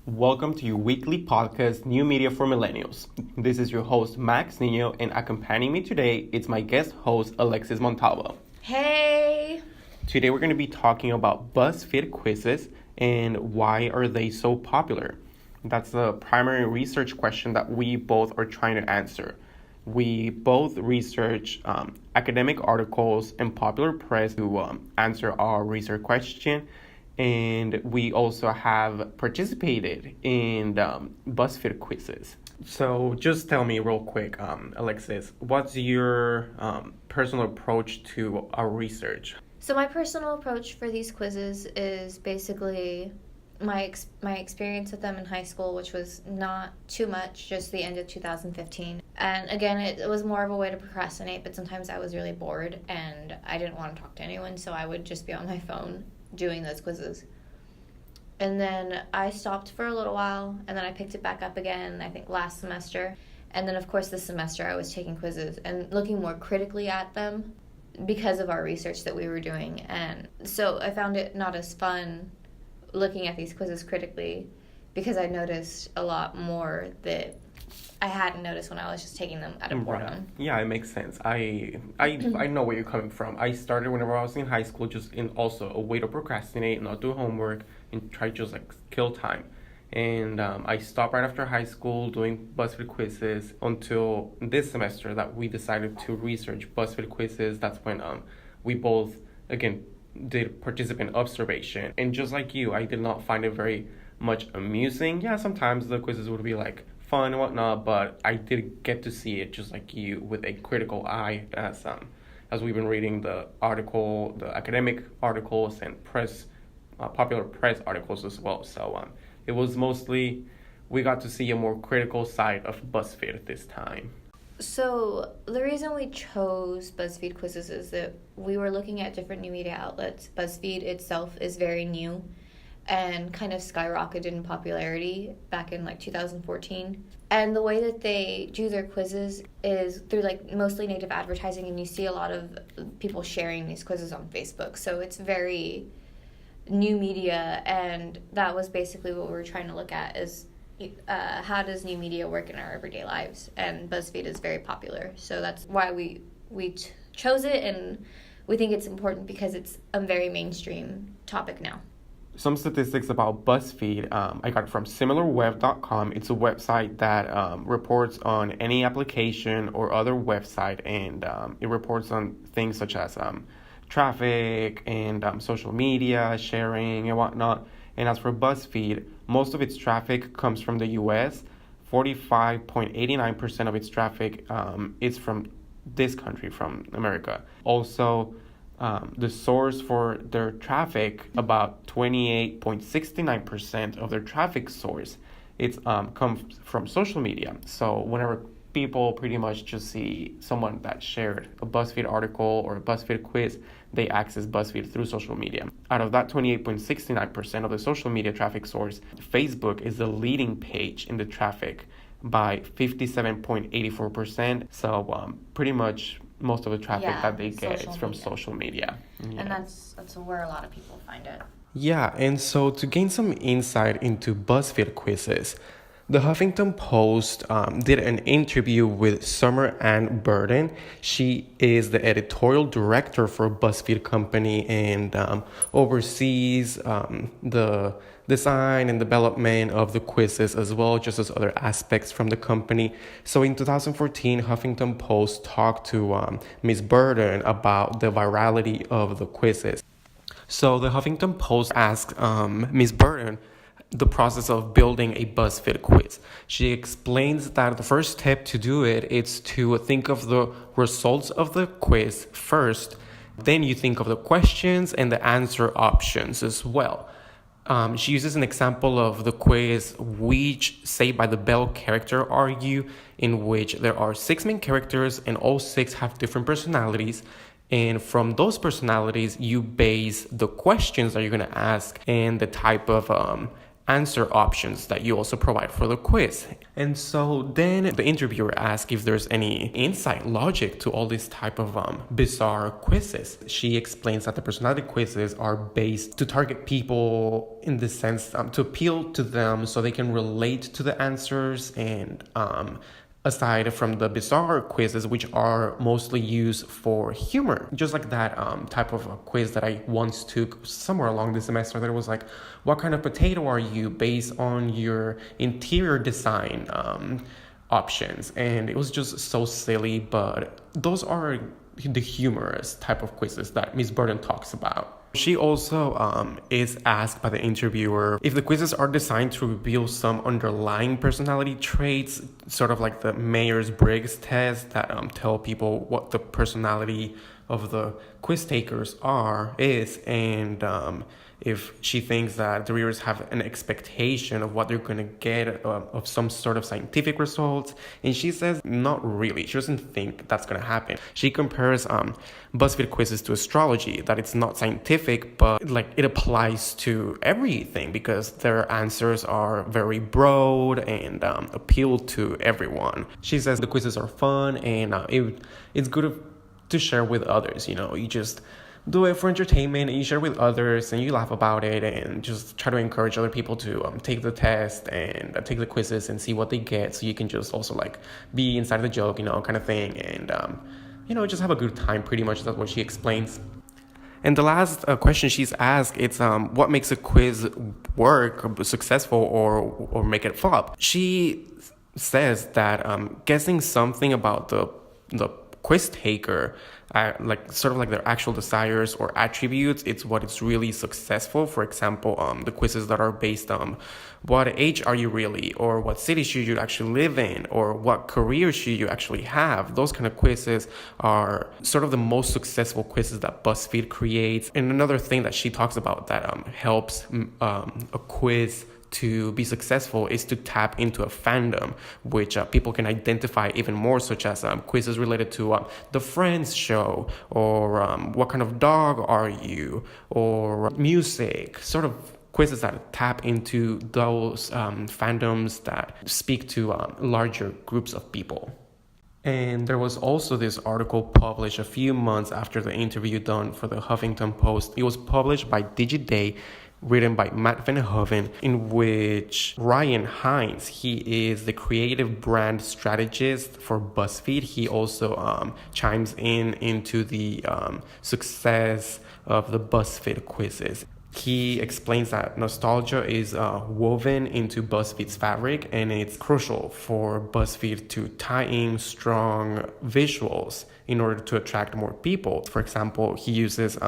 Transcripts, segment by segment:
Welcome to your weekly podcast, New Media for Millennials. This is your host, Max Nino, and accompanying me today, it's my guest host, Alexis Montalvo. Hey! Today we're going to be talking about Buzzfeed quizzes and why are they so popular. That's the primary research question that we both are trying to answer. We both research academic articles and popular press to answer our research question. And we also have participated in BuzzFeed quizzes. So just tell me real quick, Alexis, what's your personal approach to our research? So my personal approach for these quizzes is basically my experience with them in high school, which was not too much, just the end of 2015. And again, it was more of a way to procrastinate, but sometimes I was really bored and I didn't want to talk to anyone, so I would just be on my phone doing those quizzes. And then I stopped for a little while, and then I picked it back up again, I think last semester. And then, of course, this semester I was taking quizzes and looking more critically at them because of our research that we were doing. And so I found it not as fun looking at these quizzes critically because I noticed a lot more that I hadn't noticed when I was just taking them out of boredom. Right. Yeah, it makes sense. I know where you're coming from. I started whenever I was in high school, just in also a way to procrastinate, not do homework, and try to just kill time. And I stopped right after high school doing BuzzFeed quizzes until this semester that we decided to research BuzzFeed quizzes. That's when we both, again, did participant observation. And just like you, I did not find it very much amusing. Yeah, sometimes the quizzes would be fun and whatnot, but I did get to see it just like you with a critical eye as we've been reading the academic articles and popular press articles as well. So it was mostly, we got to see a more critical side of BuzzFeed this time. So the reason we chose BuzzFeed quizzes is that we were looking at different new media outlets. BuzzFeed itself is very new and kind of skyrocketed in popularity back in 2014. And the way that they do their quizzes is through mostly native advertising, and you see a lot of people sharing these quizzes on Facebook. So it's very new media, and that was basically what we were trying to look at is how does new media work in our everyday lives? And BuzzFeed is very popular. So that's why we chose it, and we think it's important because it's a very mainstream topic now. Some statistics about BuzzFeed, I got it from similarweb.com. It's a website that reports on any application or other website, and it reports on things such as traffic and social media, sharing and whatnot. And as for BuzzFeed, most of its traffic comes from the US. 45.89% of its traffic is from this country, from America. Also, the source for their traffic, about 28.69% of their traffic source, it's comes from social media. So whenever people pretty much just see someone that shared a BuzzFeed article or a BuzzFeed quiz, they access BuzzFeed through social media. Out of that 28.69% of the social media traffic source, Facebook is the leading page in the traffic by 57.84%. So pretty much most of the traffic that they get is from social media. Yeah. And that's where a lot of people find it. Yeah, and so to gain some insight into BuzzFeed quizzes, the Huffington Post did an interview with Summer Ann Burden. She is the editorial director for BuzzFeed Company and oversees the design and development of the quizzes as well, just as other aspects from the company. So in 2014, Huffington Post talked to Ms. Burden about the virality of the quizzes. So the Huffington Post asked Ms. Burden the process of building a BuzzFeed quiz. She explains that the first step to do it is to think of the results of the quiz first. Then you think of the questions and the answer options as well. She uses an example of the quiz which Saved by the Bell character are you, in which there are 6 main characters and all 6 have different personalities. And from those personalities, you base the questions that you're going to ask and the type of answer options that you also provide for the quiz. And so then the interviewer asked if there's any insight logic to all these type of bizarre quizzes. She explains that the personality quizzes are based to target people in the sense to appeal to them so they can relate to the answers, and aside from the bizarre quizzes, which are mostly used for humor. Just like that type of a quiz that I once took somewhere along the semester that was like, what kind of potato are you based on your interior design options? And it was just so silly, but those are the humorous type of quizzes that Miss Burden talks about. She also is asked by the interviewer if the quizzes are designed to reveal some underlying personality traits, sort of like the Myers-Briggs test that tell people what the personality of the quiz takers is, and if she thinks that the readers have an expectation of what they're going to get of some sort of scientific results. And she says not really. She doesn't think that's going to happen. She compares BuzzFeed quizzes to astrology, that it's not scientific, but like it applies to everything because their answers are very broad and appeal to everyone. She says the quizzes are fun and it's good to share with others. You just do it for entertainment and you share with others and you laugh about it and just try to encourage other people to take the test and take the quizzes and see what they get, so you can just also like be inside the joke, kind of thing, and just have a good time. Pretty much that's what she explains. And the last question she's asked, it's what makes a quiz work successful or make it flop. She says that guessing something about the quiz taker, like sort of like their actual desires or attributes, it's what is really successful. For example, the quizzes that are based on what age are you really, or what city should you actually live in, or what career should you actually have. Those kind of quizzes are sort of the most successful quizzes that BuzzFeed creates. And another thing that she talks about that helps a quiz to be successful is to tap into a fandom, which people can identify even more, such as quizzes related to the Friends show, or what kind of dog are you, or music, sort of quizzes that tap into those fandoms that speak to larger groups of people. And there was also this article published a few months after the interview done for the Huffington Post. It was published by Digiday, written by Matt Van Hoven, in which Ryan Hines, he is the creative brand strategist for BuzzFeed. He also chimes into the success of the BuzzFeed quizzes. He explains that nostalgia is woven into BuzzFeed's fabric, and it's crucial for BuzzFeed to tie in strong visuals in order to attract more people. For example, he uses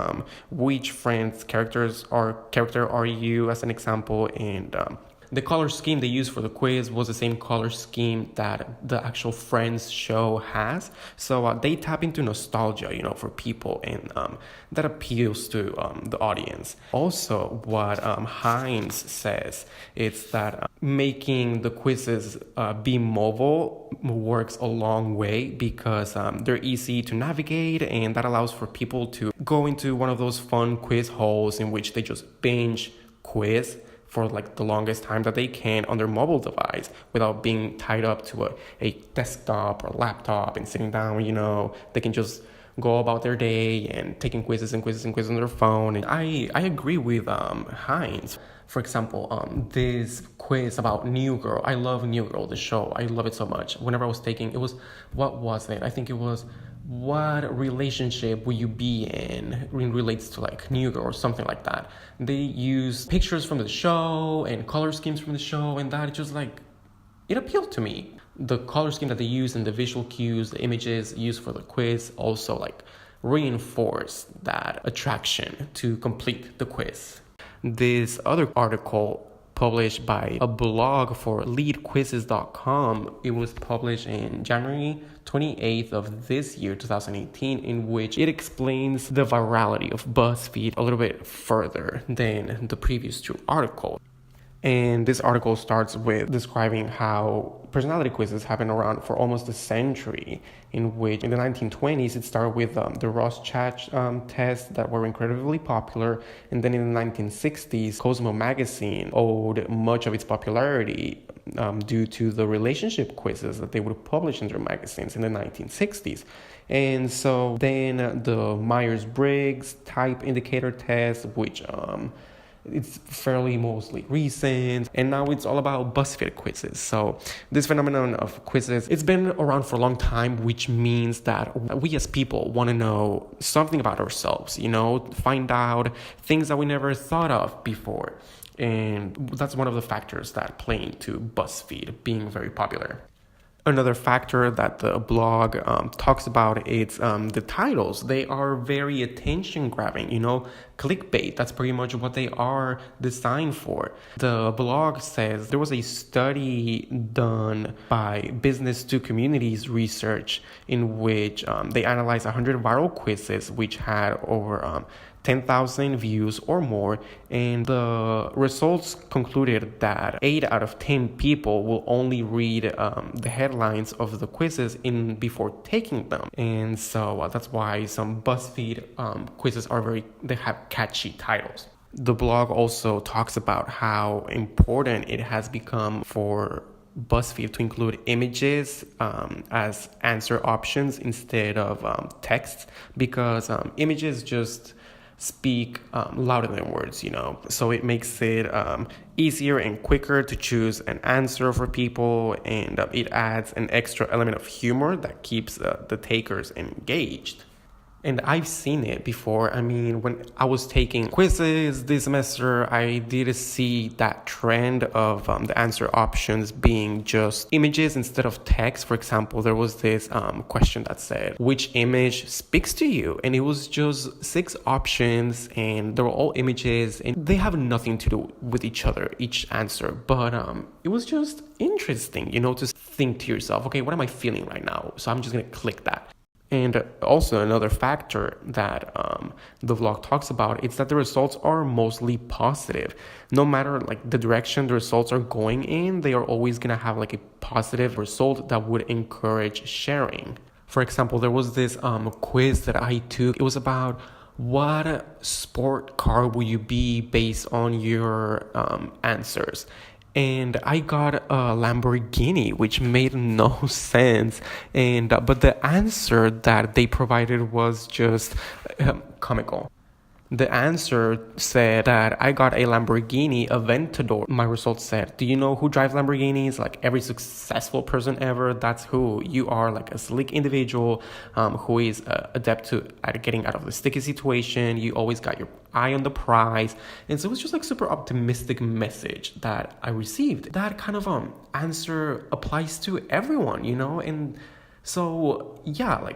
which Friends character are you as an example, and the color scheme they used for the quiz was the same color scheme that the actual Friends show has. So they tap into nostalgia, for people, and that appeals to the audience. Also, what Hines says is that making the quizzes be mobile works a long way because they're easy to navigate, and that allows for people to go into one of those fun quiz holes in which they just binge quiz for like the longest time that they can on their mobile device without being tied up to a desktop or laptop and sitting down. They can just go about their day and taking quizzes and quizzes and quizzes on their phone. And I agree with Hines. For example, this quiz about New Girl. I love New Girl, the show. I love it so much. Whenever I was taking, what was it? I think it was, what relationship will you be in relates to like New Girl or something like that. They use pictures from the show and color schemes from the show, and that just like, it appealed to me. The color scheme that they use and the visual cues, the images used for the quiz also like reinforce that attraction to complete the quiz. This other article published by a blog for leadquizzes.com. It was published in January 28th of this year, 2018, in which it explains the virality of BuzzFeed a little bit further than the previous two articles. And this article starts with describing how personality quizzes have been around for almost a century, in which in the 1920s it started with the Rorschach tests that were incredibly popular. And then in the 1960s, Cosmo magazine owed much of its popularity due to the relationship quizzes that they would publish in their magazines in the 1960s. And so then the Myers-Briggs type indicator test, which it's fairly mostly recent, and now it's all about Buzzfeed quizzes. So this phenomenon of quizzes, it's been around for a long time, which means that we as people want to know something about ourselves, find out things that we never thought of before. And that's one of the factors that play into Buzzfeed being very popular. Another factor that the blog talks about is the titles. They are very attention grabbing, clickbait. That's pretty much what they are designed for. The blog says there was a study done by Business to Communities Research in which they analyzed 100 viral quizzes which had over 10,000 views or more, and the results concluded that 8 out of 10 people will only read the headlines of the quizzes before taking them. And so that's why some BuzzFeed quizzes they have catchy titles. The blog also talks about how important it has become for BuzzFeed to include images as answer options instead of text, because images just speak louder than words, so it makes it easier and quicker to choose an answer for people, and it adds an extra element of humor that keeps the takers engaged. And I've seen it before. I mean, when I was taking quizzes this semester, I did see that trend of the answer options being just images instead of text. For example, there was this question that said, which image speaks to you? And it was just 6 options, and they were all images, and they have nothing to do with each other, each answer. But it was just interesting, to think to yourself, okay, what am I feeling right now? So I'm just going to click that. And also another factor that the vlog talks about is that the results are mostly positive. No matter the direction the results are going in, they are always going to have a positive result that would encourage sharing. For example, there was this quiz that I took. It was about what sport car will you be based on your answers. And I got a Lamborghini, which made no sense. But the answer that they provided was just comical. The answer said that I got a Lamborghini Aventador. My results said, do you know who drives Lamborghinis? Every successful person ever, that's who you are, a sleek individual who is adept at getting out of the sticky situation. You always got your eye on the prize. And so it was just super optimistic message that I received. That kind of answer applies to everyone, And so, yeah,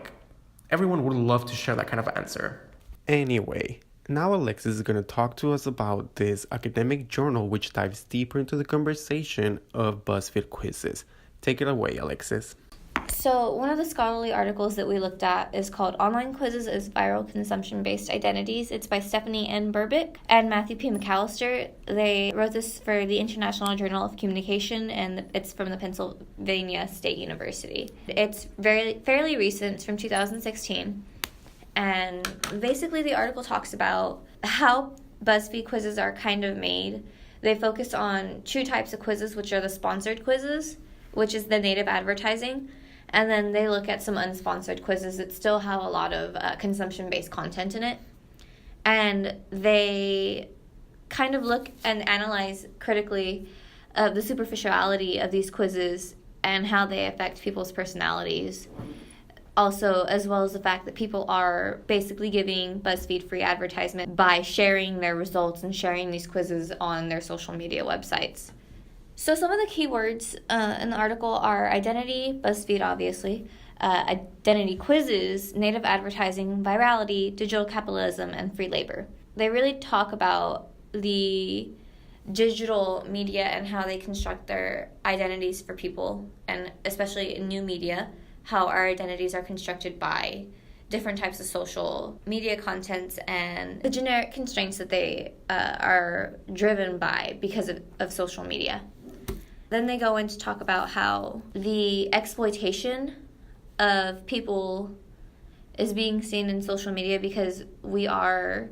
everyone would love to share that kind of answer. Anyway, now Alexis is going to talk to us about this academic journal which dives deeper into the conversation of BuzzFeed quizzes. Take it away, Alexis. So one of the scholarly articles that we looked at is called Online Quizzes as Viral Consumption-Based Identities. It's by Stephanie N. Burbick and Matthew P. McAllister. They wrote this for the International Journal of Communication, and it's from the Pennsylvania State University. It's fairly recent. It's from 2016. And basically the article talks about how BuzzFeed quizzes are kind of made. They focus on 2 types of quizzes, which are the sponsored quizzes, which is the native advertising. And then they look at some unsponsored quizzes that still have a lot of consumption-based content in it. And they kind of look and analyze critically the superficiality of these quizzes and how they affect people's personalities. Also, as well as the fact that people are basically giving BuzzFeed free advertisement by sharing their results and sharing these quizzes on their social media websites. So some of the keywords in the article are identity, BuzzFeed obviously, identity quizzes, native advertising, virality, digital capitalism, and free labor. They really talk about the digital media and how they construct their identities for people, and especially in new media, how our identities are constructed by different types of social media contents and the generic constraints that they are driven by because of social media. Then they go in to talk about how the exploitation of people is being seen in social media because we are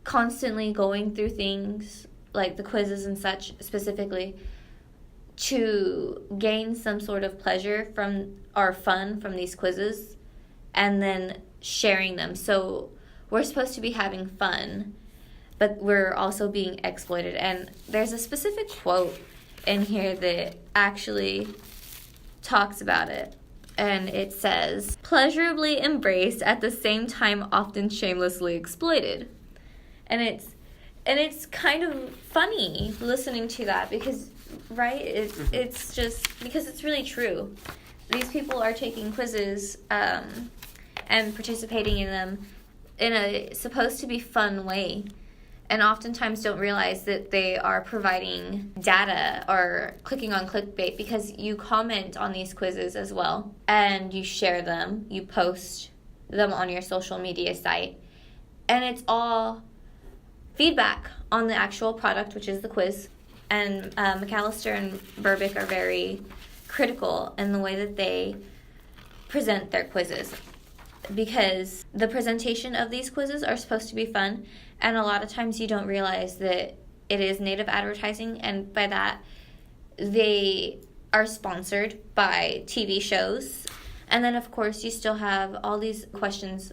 constantly going through things like the quizzes and such specifically to gain some sort of pleasure from or fun from these quizzes and then sharing them. So we're supposed to be having fun, but we're also being exploited. And there's a specific quote in here that actually talks about it. And it says, pleasurably embraced, at the same time often shamelessly exploited. And it's kind of funny listening to that because, right, it's just because it's really true. These people are taking quizzes and participating in them in a supposed to be fun way, and oftentimes don't realize that they are providing data or clicking on clickbait because you comment on these quizzes as well and you share them, you post them on your social media site, and it's all feedback on the actual product, which is the quiz. And McAllister and Burbick are very critical in the way that they present their quizzes because the presentation of these quizzes are supposed to be fun, and a lot of times you don't realize that it is native advertising, and by that they are sponsored by TV shows. And then of course you still have all these questions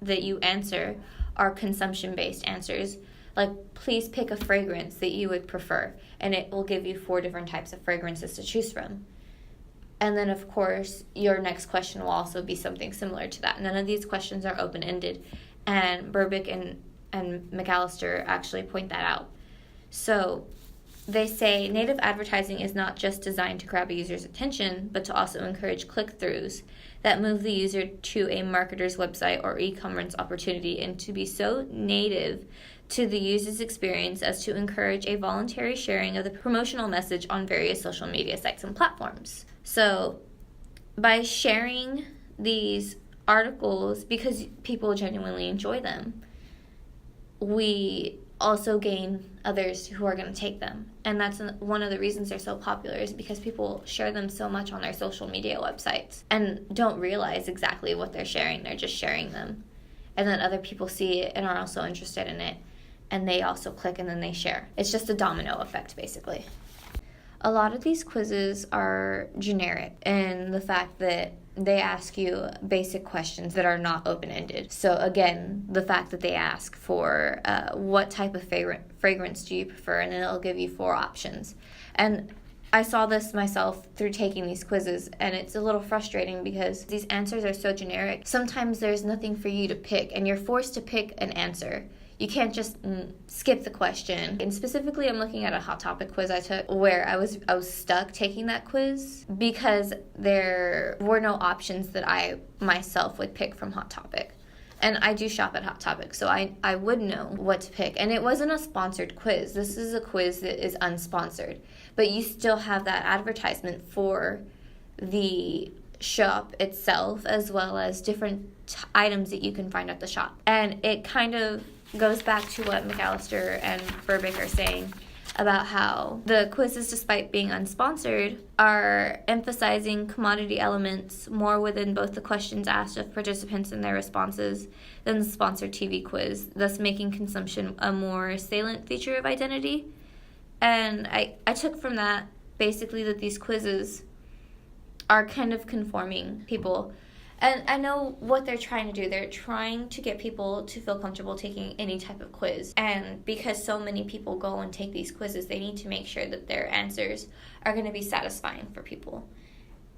that you answer are consumption-based answers, like please pick a fragrance that you would prefer, and it will give you 4 different types of fragrances to choose from. And then, of course, your next question will also be something similar to that. None of these questions are open-ended, and Burbick and McAllister actually point that out. So they say native advertising is not just designed to grab a user's attention, but to also encourage click-throughs that move the user to a marketer's website or e-commerce opportunity, and to be so native to the user's experience as to encourage a voluntary sharing of the promotional message on various social media sites and platforms. So by sharing these articles, because people genuinely enjoy them, we also gain others who are going to take them. And that's one of the reasons they're so popular, is because people share them so much on their social media websites and don't realize exactly what they're sharing. They're just sharing them. And then other people see it and are also interested in it, and they also click and then they share. It's just a domino effect, basically. A lot of these quizzes are generic in the fact that they ask you basic questions that are not open-ended. So again, the fact that they ask for what type of fragrance do you prefer, and then it'll give you 4 options. And I saw this myself through taking these quizzes, and it's a little frustrating because these answers are so generic. Sometimes there's nothing for you to pick, and you're forced to pick an answer. You can't just skip the question. And specifically, I'm looking at a Hot Topic quiz I took where I was stuck taking that quiz because there were no options that I myself would pick from Hot Topic. And I do shop at Hot Topic, so I would know what to pick. And it wasn't a sponsored quiz. This is a quiz that is unsponsored. But you still have that advertisement for the shop itself, as well as different items that you can find at the shop. And it kind of goes back to what McAllister and Burbick are saying about how the quizzes, despite being unsponsored, are emphasizing commodity elements more within both the questions asked of participants and their responses than the sponsored TV quiz, thus making consumption a more salient feature of identity. And I took from that basically that these quizzes are kind of conforming people. And I know what they're trying to do. They're trying to get people to feel comfortable taking any type of quiz. And because so many people go and take these quizzes, they need to make sure that their answers are going to be satisfying for people.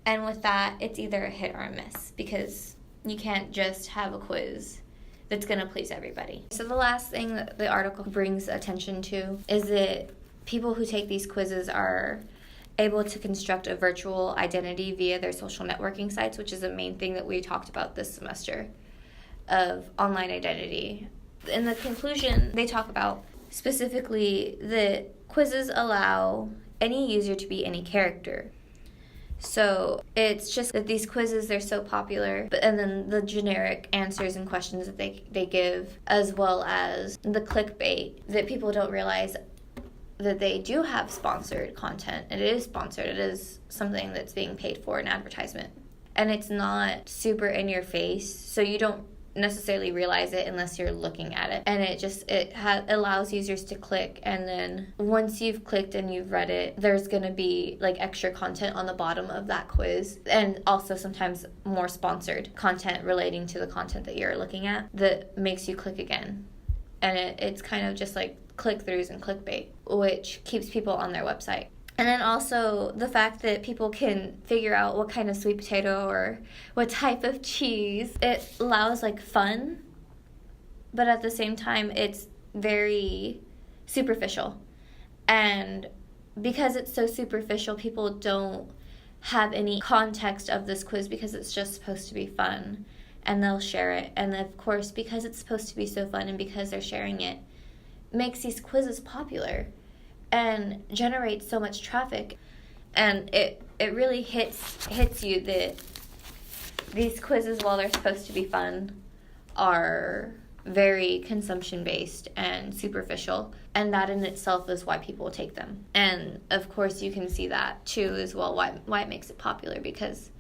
And with that, it's either a hit or a miss, because you can't just have a quiz that's going to please everybody. So the last thing that the article brings attention to is that people who take these quizzes are able to construct a virtual identity via their social networking sites, which is the main thing that we talked about this semester of online identity. In the conclusion, they talk about specifically that quizzes allow any user to be any character. So it's just that these quizzes, they're so popular, and then the generic answers and questions that they give, as well as the clickbait, that people don't realize that they do have sponsored content. It is sponsored. It is something that's being paid for, an advertisement. And it's not super in your face, so you don't necessarily realize it unless you're looking at it. And it allows users to click, and then once you've clicked and you've read it, there's going to be like extra content on the bottom of that quiz, and also sometimes more sponsored content relating to the content that you're looking at that makes you click again. And it's kind of just like click-throughs and clickbait, which keeps people on their website. And then also the fact that people can figure out what kind of sweet potato or what type of cheese. It allows like fun, but at the same time it's very superficial. And because it's so superficial, people don't have any context of this quiz because it's just supposed to be fun, and they'll share it. And of course, because it's supposed to be so fun and because they're sharing it, makes these quizzes popular and generates so much traffic. And it really hits you that these quizzes, while they're supposed to be fun, are very consumption based and superficial, and that in itself is why people take them. And of course you can see that too as well, why it makes it popular, because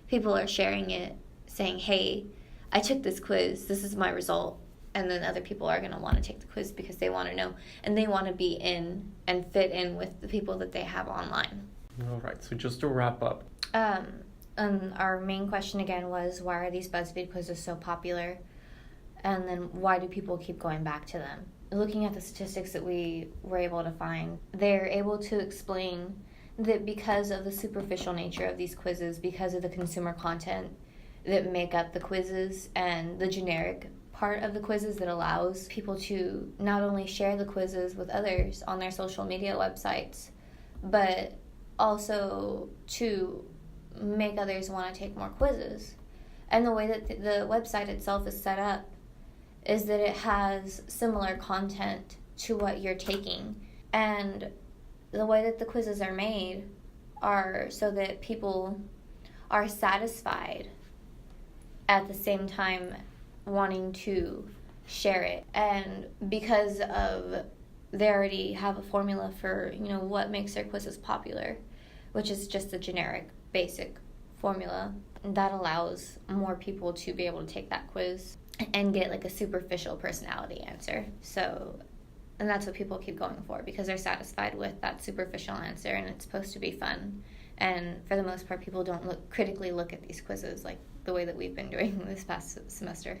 people are sharing it, saying, hey, I took this quiz, this is my result. And then other people are going to want to take the quiz because they want to know, and they want to be in and fit in with the people that they have online. All right, so just to wrap up. Our main question again was, why are these BuzzFeed quizzes so popular? And then why do people keep going back to them? Looking at the statistics that we were able to find, they're able to explain that because of the superficial nature of these quizzes, because of the consumer content that make up the quizzes and the generic part of the quizzes that allows people to not only share the quizzes with others on their social media websites, but also to make others want to take more quizzes. And the way that the website itself is set up is that it has similar content to what you're taking. And the way that the quizzes are made are so that people are satisfied at the same time wanting to share it. And because of they already have a formula for, what makes their quizzes popular, which is just a generic basic formula, that allows more people to be able to take that quiz and get like a superficial personality answer. And that's what people keep going for, because they're satisfied with that superficial answer, and it's supposed to be fun. And for the most part, people don't critically look at these quizzes like the way that we've been doing this past semester.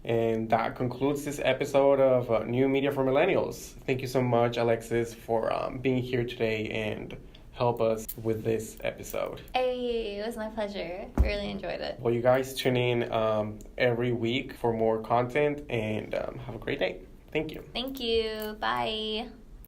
And that concludes this episode of New Media for Millennials. Thank you so much, Alexis, for being here today and help us with this episode. Hey, it was my pleasure. Really enjoyed it. Well, you guys tune in every week for more content, and have a great day. Thank you. Thank you. Bye.